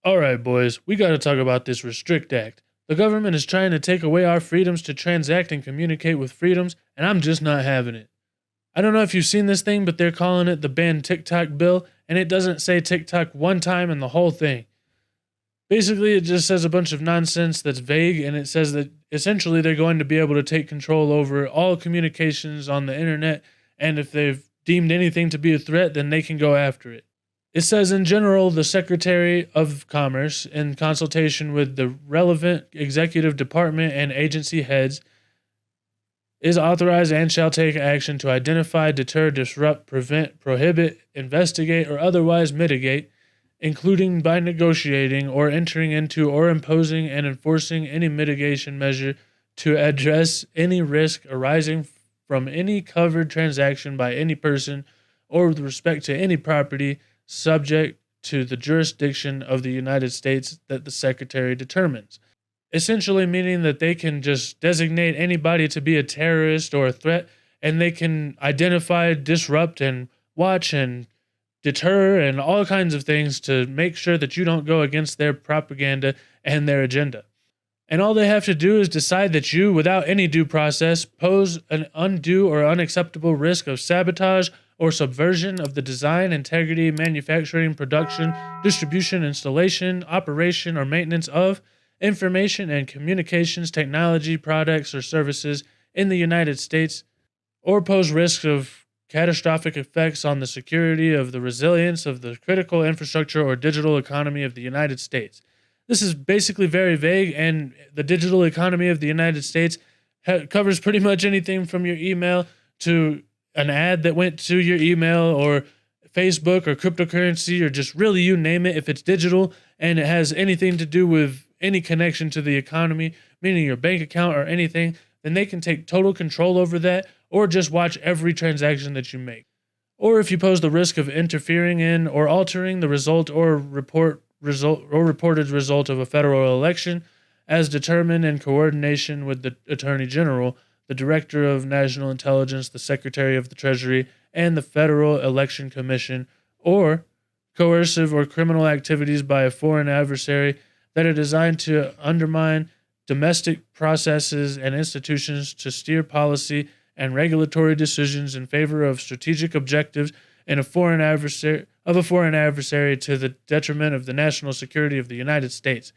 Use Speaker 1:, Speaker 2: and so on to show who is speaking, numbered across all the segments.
Speaker 1: Alright, boys, we gotta talk about this Restrict Act. The government is trying to take away our freedoms to transact and communicate with freedoms, and I'm just not having it. I don't know if you've seen this thing, but they're calling it the Ban TikTok bill, and it doesn't say TikTok one time in the whole thing. Basically, it just says a bunch of nonsense that's vague, and it says that essentially they're going to be able to take control over all communications on the internet, and if they've deemed anything to be a threat, then they can go after it. It says, in general, the Secretary of Commerce, in consultation with the relevant executive department and agency heads, is authorized and shall take action to identify, deter, disrupt, prevent, prohibit, investigate, or otherwise mitigate, including by negotiating or entering into or imposing and enforcing any mitigation measure to address any risk arising from any covered transaction by any person or with respect to any property subject to the jurisdiction of the United States that the Secretary determines. Essentially meaning that they can just designate anybody to be a terrorist or a threat, and they can identify, disrupt, and watch and deter and all kinds of things to make sure that you don't go against their propaganda and their agenda. And all they have to do is decide that you, without any due process, pose an undue or unacceptable risk of sabotage or subversion of the design, integrity, manufacturing, production, distribution, installation, operation, or maintenance of information and communications technology, products, or services in the United States, or pose risks of catastrophic effects on the security of the resilience of the critical infrastructure or digital economy of the United States. This is basically very vague, and the digital economy of the United States covers pretty much anything from your email to an ad that went to your email, or Facebook, or cryptocurrency, or just really you name it. If it's digital and it has anything to do with any connection to the economy, meaning your bank account or anything, then they can take total control over that, or just watch every transaction that you make. Or if you pose the risk of interfering in or altering the result or reported result of a federal election, as determined in coordination with the Attorney General, the Director of National Intelligence, the Secretary of the Treasury, and the Federal Election Commission, or coercive or criminal activities by a foreign adversary that are designed to undermine domestic processes and institutions, to steer policy and regulatory decisions in favor of strategic objectives in a foreign adversary to the detriment of the national security of the United States.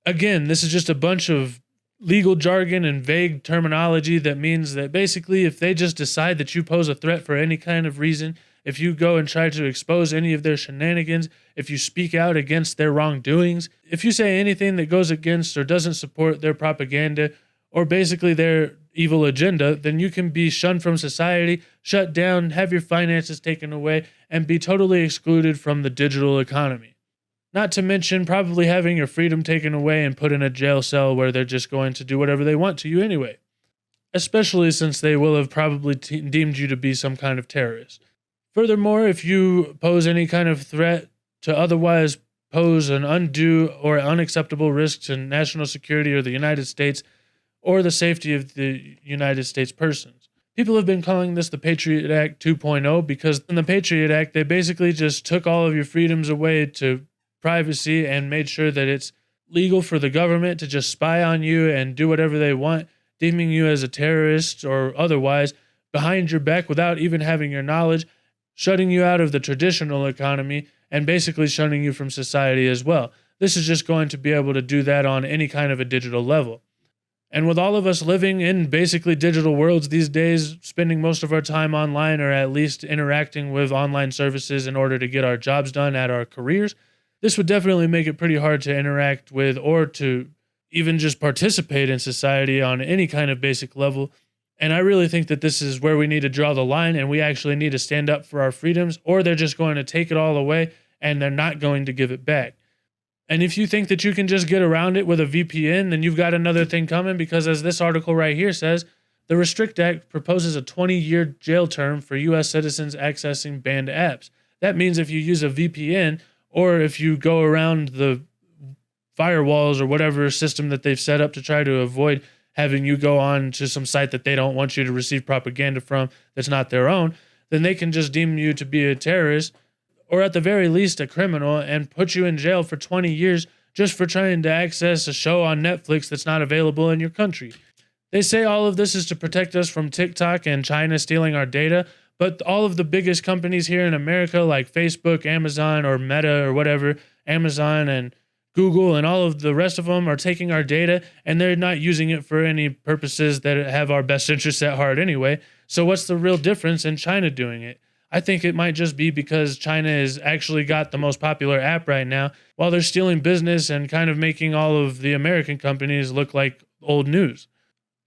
Speaker 1: Again, this is just a bunch of legal jargon and vague terminology that means that basically if they just decide that you pose a threat for any kind of reason, if you go and try to expose any of their shenanigans, if you speak out against their wrongdoings, if you say anything that goes against or doesn't support their propaganda or basically their evil agenda, then you can be shunned from society, shut down, have your finances taken away, and be totally excluded from the digital economy. Not to mention probably having your freedom taken away and put in a jail cell where they're just going to do whatever they want to you anyway. Especially since they will have probably deemed you to be some kind of terrorist. Furthermore, if you pose any kind of threat to otherwise pose an undue or unacceptable risk to national security or the United States or the safety of the United States persons. People have been calling this the Patriot Act 2.0 because in the Patriot Act, they basically just took all of your freedoms away to privacy and made sure that it's legal for the government to just spy on you and do whatever they want, deeming you as a terrorist or otherwise behind your back without even having your knowledge, shutting you out of the traditional economy, and basically shunning you from society as well. This is just going to be able to do that on any kind of a digital level. And with all of us living in basically digital worlds these days, spending most of our time online or at least interacting with online services in order to get our jobs done at our careers, this would definitely make it pretty hard to interact with or to even just participate in society on any kind of basic level. And I really think that this is where we need to draw the line, and we actually need to stand up for our freedoms, or they're just going to take it all away and they're not going to give it back. And if you think that you can just get around it with a VPN, then you've got another thing coming, because as this article right here says, the Restrict Act proposes a 20-year jail term for U.S. citizens accessing banned apps. That means if you use a VPN, or if you go around the firewalls or whatever system that they've set up to try to avoid having you go on to some site that they don't want you to receive propaganda from that's not their own, then they can just deem you to be a terrorist or at the very least a criminal, and put you in jail for 20 years just for trying to access a show on Netflix that's not available in your country. They say all of this is to protect us from TikTok and China stealing our data, but all of the biggest companies here in America, like Facebook, Amazon, or Meta, or whatever, Amazon and Google and all of the rest of them, are taking our data and they're not using it for any purposes that have our best interests at heart anyway. So what's the real difference in China doing it? I think it might just be because China has actually got the most popular app right now, while they're stealing business and kind of making all of the American companies look like old news.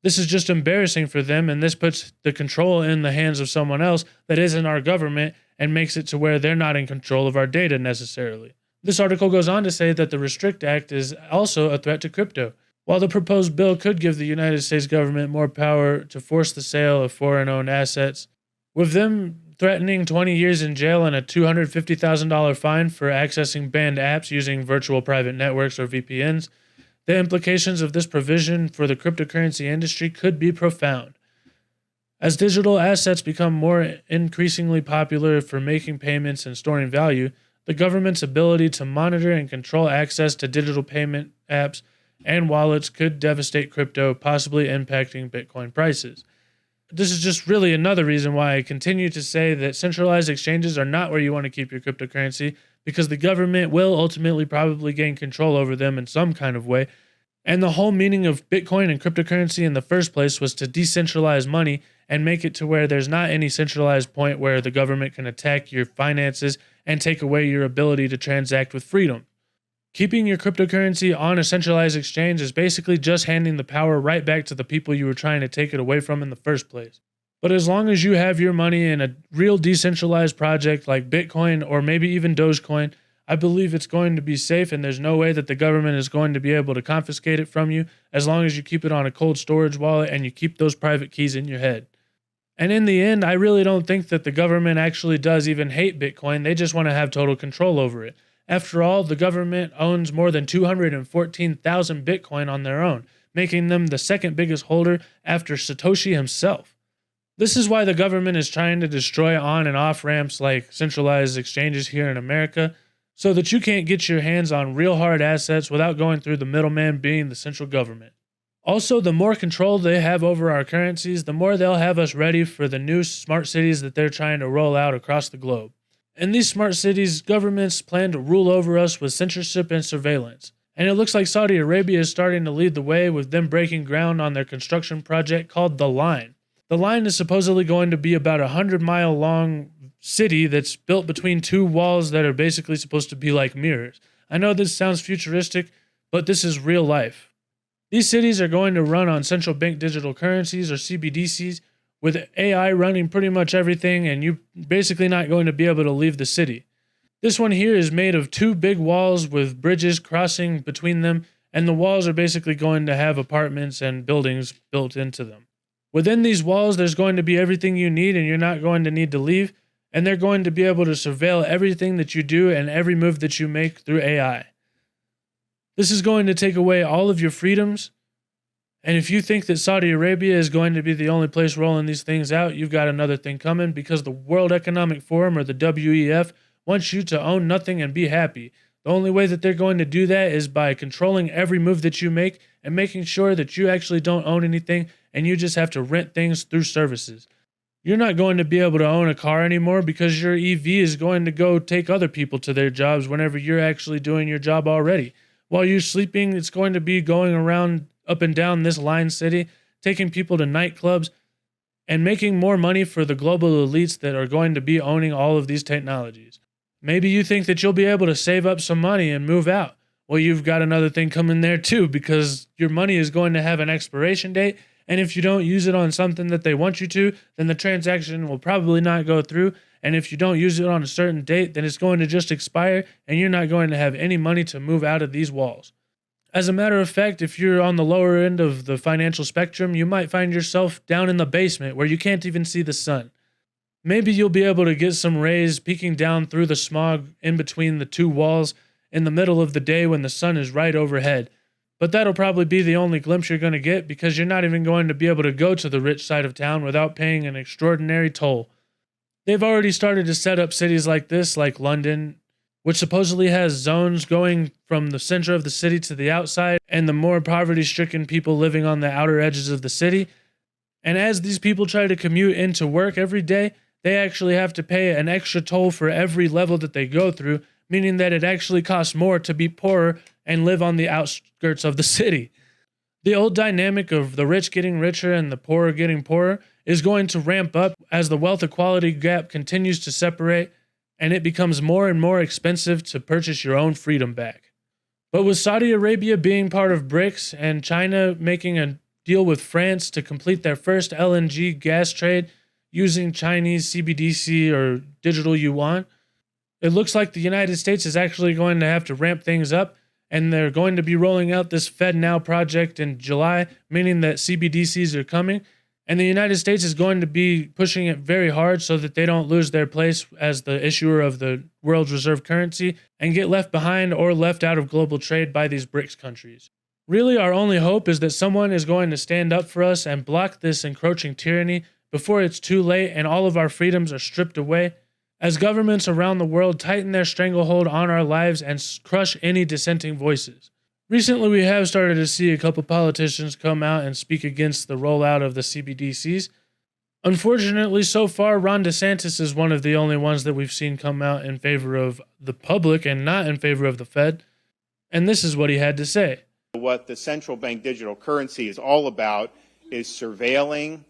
Speaker 1: This is just embarrassing for them, and this puts the control in the hands of someone else that isn't our government and makes it to where they're not in control of our data necessarily. This article goes on to say that the Restrict Act is also a threat to crypto. While the proposed bill could give the United States government more power to force the sale of foreign-owned assets, with them threatening 20 years in jail and a $250,000 fine for accessing banned apps using virtual private networks or VPNs, the implications of this provision for the cryptocurrency industry could be profound. As digital assets become more increasingly popular for making payments and storing value, the government's ability to monitor and control access to digital payment apps and wallets could devastate crypto, possibly impacting Bitcoin prices. This is just really another reason why I continue to say that centralized exchanges are not where you want to keep your cryptocurrency, because the government will ultimately probably gain control over them in some kind of way. And the whole meaning of Bitcoin and cryptocurrency in the first place was to decentralize money and make it to where there's not any centralized point where the government can attack your finances and take away your ability to transact with freedom. Keeping your cryptocurrency on a centralized exchange is basically just handing the power right back to the people you were trying to take it away from in the first place. But as long as you have your money in a real decentralized project like Bitcoin or maybe even Dogecoin, I believe it's going to be safe, and there's no way that the government is going to be able to confiscate it from you as long as you keep it on a cold storage wallet and you keep those private keys in your head. And in the end, I really don't think that the government actually does even hate Bitcoin. They just want to have total control over it. After all, the government owns more than 214,000 Bitcoin on their own, making them the second biggest holder after Satoshi himself. This is why the government is trying to destroy on and off ramps like centralized exchanges here in America, so that you can't get your hands on real hard assets without going through the middleman being the central government. Also, the more control they have over our currencies, the more they'll have us ready for the new smart cities that they're trying to roll out across the globe. In these smart cities, governments plan to rule over us with censorship and surveillance. And it looks like Saudi Arabia is starting to lead the way with them breaking ground on their construction project called The Line. The Line is supposedly going to be about a 100-mile long city that's built between two walls that are basically supposed to be like mirrors. I know this sounds futuristic, but this is real life. These cities are going to run on central bank digital currencies or CBDCs, with AI running pretty much everything, and you're basically not going to be able to leave the city. This one here is made of two big walls with bridges crossing between them, and the walls are basically going to have apartments and buildings built into them. Within these walls, there's going to be everything you need, and you're not going to need to leave, and they're going to be able to surveil everything that you do and every move that you make through AI. This is going to take away all of your freedoms. And if you think that Saudi Arabia is going to be the only place rolling these things out, you've got another thing coming, because the World Economic Forum, or the WEF, wants you to own nothing and be happy. The only way that they're going to do that is by controlling every move that you make and making sure that you actually don't own anything and you just have to rent things through services. You're not going to be able to own a car anymore because your EV is going to go take other people to their jobs whenever you're actually doing your job already. While you're sleeping, it's going to be going around up and down this line city, taking people to nightclubs, and making more money for the global elites that are going to be owning all of these technologies. Maybe you think that you'll be able to save up some money and move out. Well, you've got another thing coming there too, because your money is going to have an expiration date, and if you don't use it on something that they want you to, then the transaction will probably not go through, and if you don't use it on a certain date, then it's going to just expire, and you're not going to have any money to move out of these walls. As a matter of fact, if you're on the lower end of the financial spectrum, you might find yourself down in the basement where you can't even see the sun. Maybe you'll be able to get some rays peeking down through the smog in between the two walls in the middle of the day when the sun is right overhead. But that'll probably be the only glimpse you're going to get, because you're not even going to be able to go to the rich side of town without paying an extraordinary toll. They've already started to set up cities like this, like London, which supposedly has zones going from the center of the city to the outside, and the more poverty-stricken people living on the outer edges of the city. And as these people try to commute into work every day, they actually have to pay an extra toll for every level that they go through, meaning that it actually costs more to be poorer and live on the outskirts of the city. The old dynamic of the rich getting richer and the poorer getting poorer is going to ramp up as the wealth equality gap continues to separate, and it becomes more and more expensive to purchase your own freedom back. But with Saudi Arabia being part of BRICS and China making a deal with France to complete their first LNG gas trade using Chinese CBDC or digital yuan, it looks like the United States is actually going to have to ramp things up, and they're going to be rolling out this FedNow project in July, meaning that CBDCs are coming, and the United States is going to be pushing it very hard so that they don't lose their place as the issuer of the world's reserve currency and get left behind or left out of global trade by these BRICS countries. Really, our only hope is that someone is going to stand up for us and block this encroaching tyranny before it's too late and all of our freedoms are stripped away, as governments around the world tighten their stranglehold on our lives and crush any dissenting voices. Recently, we have started to see a couple politicians come out and speak against the rollout of the CBDCs. Unfortunately, so far, Ron DeSantis is one of the only ones that we've seen come out in favor of the public and not in favor of the Fed. And this is what he had to say.
Speaker 2: What the central bank digital currency is all about is surveilling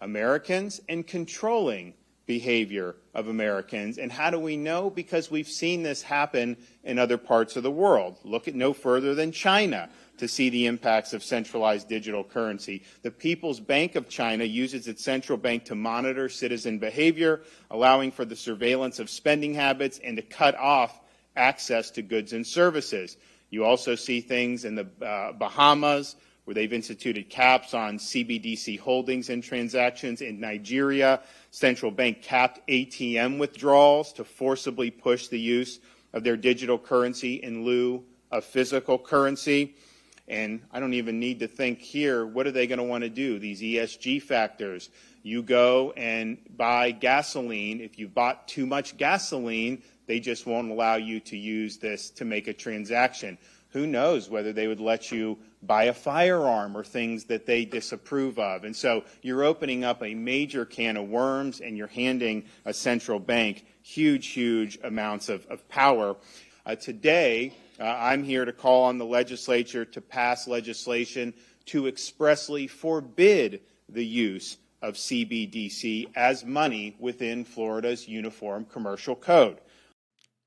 Speaker 2: Americans and controlling behavior of Americans. And how do we know? Because we've seen this happen in other parts of the world. Look at no further than China to see the impacts of centralized digital currency. The People's Bank of China uses its central bank to monitor citizen behavior, allowing for the surveillance of spending habits and to cut off access to goods and services. You also see things in the Bahamas, where they've instituted caps on CBDC holdings and transactions. In Nigeria, central bank capped ATM withdrawals to forcibly push the use of their digital currency in lieu of physical currency. And I don't even need to think here, what are they going to want to do? These ESG factors. You go and buy gasoline. If you bought too much gasoline, they just won't allow you to use this to make a transaction. Who knows whether they would let you buy a firearm or things that they disapprove of. And so you're opening up a major can of worms, and you're handing a central bank huge amounts of power. Today, I'm here to call on the legislature to pass legislation to expressly forbid the use of CBDC as money within Florida's Uniform Commercial Code.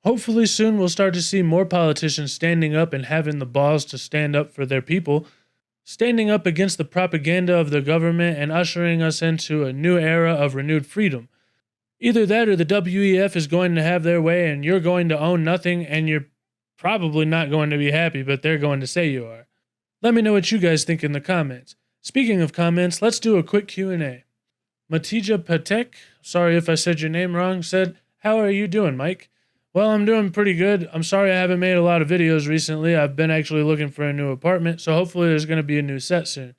Speaker 1: Hopefully soon we'll start to see more politicians standing up and having the balls to stand up for their people, standing up against the propaganda of the government and ushering us into a new era of renewed freedom. Either that or the WEF is going to have their way and you're going to own nothing, and you're probably not going to be happy, but they're going to say you are. Let me know what you guys think in the comments. Speaking of comments, let's do a quick Q&A. Matija Patek, sorry if I said your name wrong, said, "How are you doing, Mike?" Well, I'm doing pretty good. I'm sorry I haven't made a lot of videos recently. I've been actually looking for a new apartment, so hopefully there's going to be a new set soon.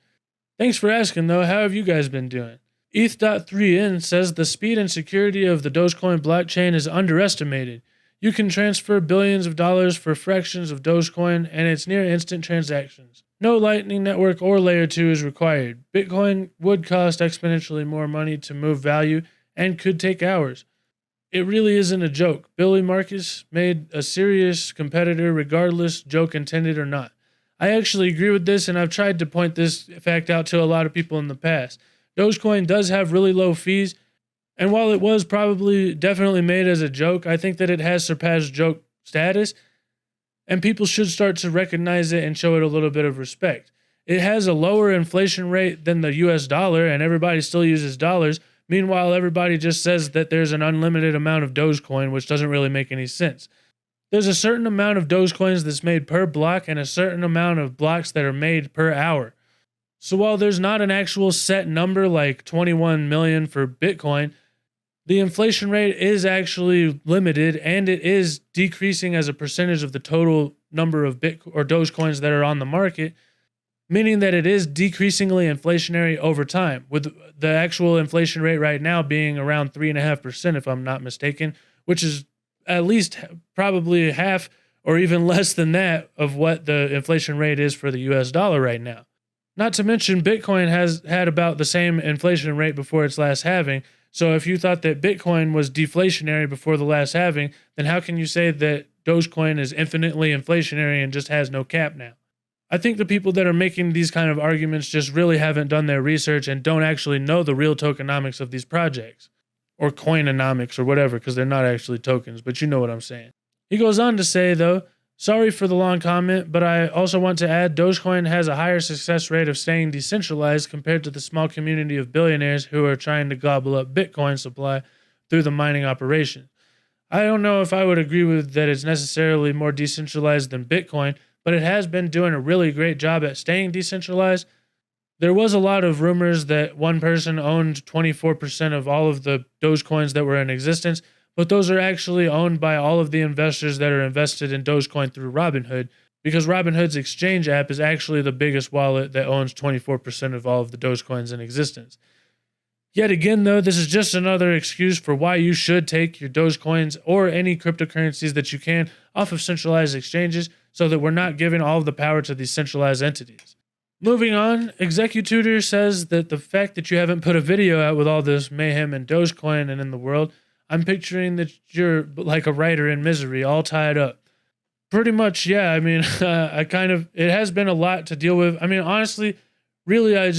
Speaker 1: Thanks for asking, though. How have you guys been doing? ETH.3N says the speed and security of the Dogecoin blockchain is underestimated. You can transfer billions of dollars for fractions of Dogecoin, and it's near instant transactions. No Lightning Network or Layer 2 is required. Bitcoin would cost exponentially more money to move value and could take hours. It really isn't a joke. Billy Marcus made a serious competitor regardless, joke intended or not. I actually agree with this, and I've tried to point this fact out to a lot of people in the past. Dogecoin does have really low fees, and while it was definitely made as a joke, I think that it has surpassed joke status, and people should start to recognize it and show it a little bit of respect. It has a lower inflation rate than the US dollar, and everybody still uses dollars. Meanwhile, everybody just says that there's an unlimited amount of Dogecoin, which doesn't really make any sense. There's a certain amount of Dogecoins that's made per block and a certain amount of blocks that are made per hour. So while there's not an actual set number like 21 million for Bitcoin, the inflation rate is actually limited, and it is decreasing as a percentage of the total number of Dogecoins that are on the market, meaning that it is decreasingly inflationary over time, with the actual inflation rate right now being around 3.5%, if I'm not mistaken, which is at least probably half or even less than that of what the inflation rate is for the US dollar right now. Not to mention, Bitcoin has had about the same inflation rate before its last halving. So if you thought that Bitcoin was deflationary before the last halving, then how can you say that Dogecoin is infinitely inflationary and just has no cap now? I think the people that are making these kind of arguments just really haven't done their research and don't actually know the real tokenomics of these projects. Or coinomics or whatever, because they're not actually tokens, but you know what I'm saying. He goes on to say, though, sorry for the long comment, but I also want to add Dogecoin has a higher success rate of staying decentralized compared to the small community of billionaires who are trying to gobble up Bitcoin supply through the mining operation. I don't know if I would agree with that it's necessarily more decentralized than Bitcoin, but it has been doing a really great job at staying decentralized. There was a lot of rumors that one person owned 24% of all of the Dogecoins that were in existence, but those are actually owned by all of the investors that are invested in Dogecoin through Robinhood, because Robinhood's exchange app is actually the biggest wallet that owns 24% of all of the Dogecoins in existence. Yet again, though, this is just another excuse for why you should take your Dogecoins or any cryptocurrencies that you can off of centralized exchanges so that we're not giving all of the power to these centralized entities. Moving on, Executor says that the fact that you haven't put a video out with all this mayhem in Dogecoin and in the world, I'm picturing that you're like a writer in misery, all tied up. Pretty much, yeah. I mean, it has been a lot to deal with. I mean, honestly, really, I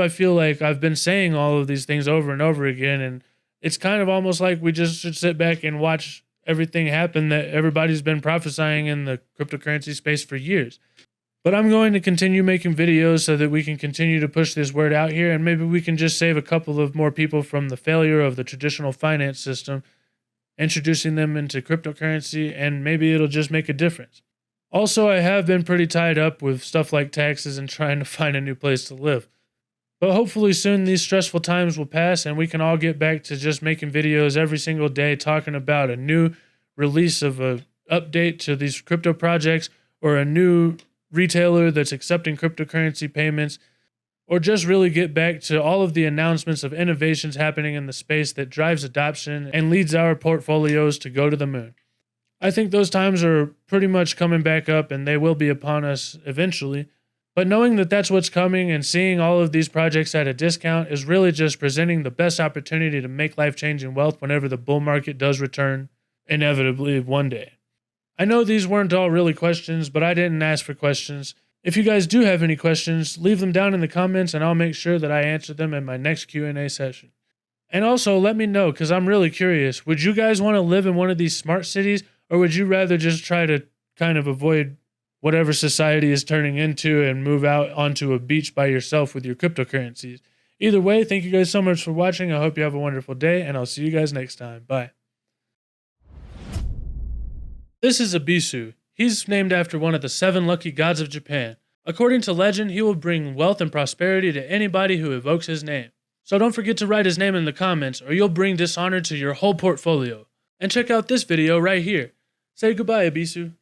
Speaker 1: feel like I've been saying all of these things over and over again, and it's kind of almost like we just should sit back and watch everything happen that everybody's been prophesying in the cryptocurrency space for years. But I'm going to continue making videos so that we can continue to push this word out here, and maybe we can just save a couple of more people from the failure of the traditional finance system, introducing them into cryptocurrency, and maybe it'll just make a difference. Also, I have been pretty tied up with stuff like taxes and trying to find a new place to live. But hopefully soon these stressful times will pass and we can all get back to just making videos every single day talking about a new release of an update to these crypto projects, or a new retailer that's accepting cryptocurrency payments, or just really get back to all of the announcements of innovations happening in the space that drives adoption and leads our portfolios to go to the moon. I think those times are pretty much coming back up, and they will be upon us eventually. But knowing that that's what's coming and seeing all of these projects at a discount is really just presenting the best opportunity to make life-changing wealth whenever the bull market does return, inevitably one day. I know these weren't all really questions, but I didn't ask for questions. If you guys do have any questions, leave them down in the comments and I'll make sure that I answer them in my next Q&A session. And also let me know, because I'm really curious, would you guys want to live in one of these smart cities, or would you rather just try to kind of avoid whatever society is turning into and move out onto a beach by yourself with your cryptocurrencies? Either way, thank you guys so much for watching. I hope you have a wonderful day, and I'll see you guys next time. Bye. This is Abisu. He's named after one of the 7 lucky gods of Japan. According to legend, he will bring wealth and prosperity to anybody who evokes his name. So don't forget to write his name in the comments, or you'll bring dishonor to your whole portfolio. And check out this video right here. Say goodbye, Abisu.